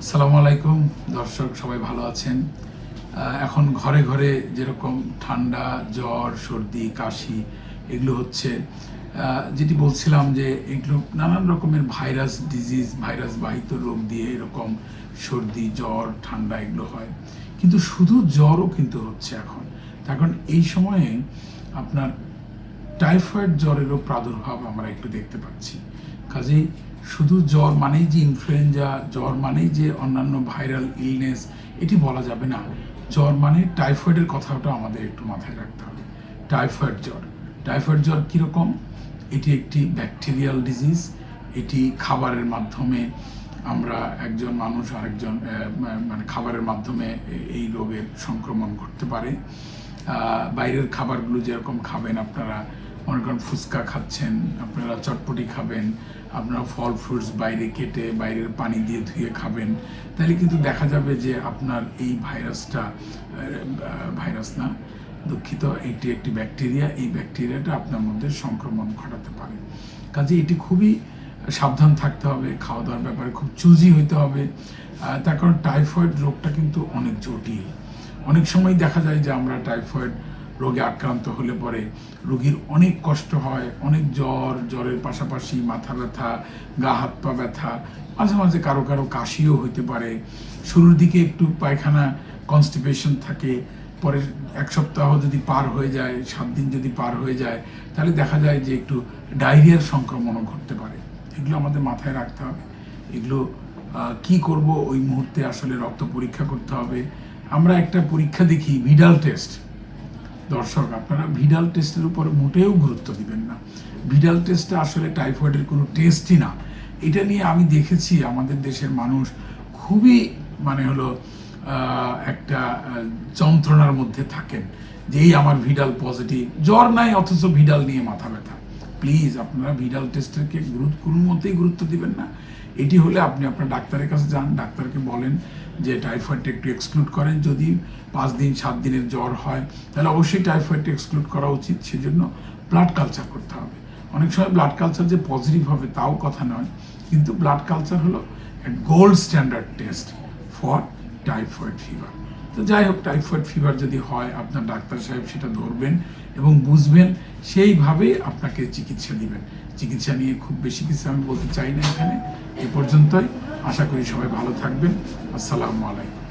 আসসালামু আলাইকুম দর্শক, সবাই ভালো আছেন? এখন ঘরে ঘরে যেরকম ঠান্ডা, জ্বর, সর্দি, কাশি এগুলো হচ্ছে, যেটি বলছিলাম যে এগুলো নানান রকমের ভাইরাস বাহিত রোগ দিয়ে এরকম সর্দি, জ্বর, ঠান্ডা এগুলো হয়। কিন্তু শুধু জ্বরও কিন্তু হচ্ছে এখন। এখন এই সময়ে আপনার টাইফয়েড জ্বরেরও প্রাদুর্ভাব আমরা একটু দেখতে পাচ্ছি। কাজেই শুধু জ্বর মানেই যে ইনফ্লুয়েঞ্জা, জ্বর মানেই যে অন্যান্য ভাইরাল ইলনেস, এটি বলা যাবে না। জ্বর মানে টাইফয়েডের কথাটা আমাদের একটু মাথায় রাখতে হবে। টাইফয়েড জ্বর কীরকম? এটি একটি ব্যাকটেরিয়াল ডিজিজ। এটি খাবারের মাধ্যমে আমরা একজন মানুষ আরেকজন মানে খাবারের মাধ্যমে এই রোগের সংক্রমণ ঘটতে পারে। বাইরের খাবারগুলো যেরকম খাবেন, আপনারা মনে করেন ফুচকা খাচ্ছেন, আপনারা চটপটি খাবেন, আপনারা ফল ফ্রুটস বাইরে কেটে বাইরের পানি দিয়ে ধুয়ে খাবেন, তাহলে কিন্তু দেখা যাবে যে আপনার এই ভাইরাস না, দুঃখিত, এটি একটি ব্যাকটেরিয়া। এই ব্যাকটেরিয়াটা আপনার মধ্যে সংক্রমণ ঘটাতে পারে। কাজে এটি খুবই সাবধান থাকতে হবে, খাওয়া দাওয়ার ব্যাপারে খুব চুজি হইতে হবে। তার কারণ টাইফয়েড রোগটা কিন্তু অনেক জটিল। অনেক সময় দেখা যায় যে আমরা টাইফয়েড রোগে আক্রান্ত হলে পরে রোগীর অনেক কষ্ট হয়, অনেক জ্বরের পাশাপাশি মাথা ব্যথা, গা হাত পা ব্যথা, মাঝে মাঝে কারো কারো কাশিও হইতে পারে। শুরুর দিকে একটু পায়খানা কনস্টিপেশন থাকে, পরে এক সপ্তাহ যদি পার হয়ে যায়, 7 দিন যদি পার হয়ে যায়, তাহলে দেখা যায় যে একটু ডায়রিয়ার সংক্রমণও ঘটতে পারে। এগুলো আমাদের মাথায় রাখতে হবে। এগুলো কি করব, ওই মুহূর্তে আসলে রক্ত পরীক্ষা করতে হবে। আমরা একটা পরীক্ষা দেখি, ভিডাল টেস্ট। দর্শক, আপনারা ভিডাল টেস্টের উপর মোটেও গুরুত্ব দিবেন না। ভিডাল টেস্টটা আসলে টাইফয়েডের কোনো টেস্টই না। এটা নিয়ে আমি দেখেছি আমাদের দেশের মানুষ খুবই একটা যন্ত্রণার মধ্যে থাকেন যে এই আমার ভিডাল পজিটিভ, জ্বর নাই অথচ ভিডাল নিয়ে মাথা ব্যথা। প্লিজ আপনারা ভিডাল টেস্টেরকে কোনো মতেই গুরুত্ব দিবেন না। এটি হলে আপনি আপনার ডাক্তারের কাছে যান, ডাক্তারকে বলেন যে টাইফয়েডটা একটু এক্সক্লুড করেন। যদি 5 দিন 7 দিনের জ্বর হয়, তাহলে অবশ্যই টাইফয়েডটা এক্সক্লুড করা উচিত। সেজন্য ব্লাড কালচার করতে হবে। অনেক সময় ব্লাড কালচার যে পজিটিভ হবে তাও কথা নয়, কিন্তু ব্লাড কালচার হলো gold standard test for typhoid fever. তো যাই হোক, টাইফয়েড ফিভার যদি হয়, আপনার ডাক্তার সাহেব সেটা ধরবেন এবং বুঝবেন, সেইভাবে আপনাকে চিকিৎসা দিবেন। চিকিৎসা নিয়ে খুব বেশি কিছু আমি বলতে চাই না এখানে। এ পর্যন্তই। আশা করি সবাই ভালো থাকবেন। আসসালামু আলাইকুম।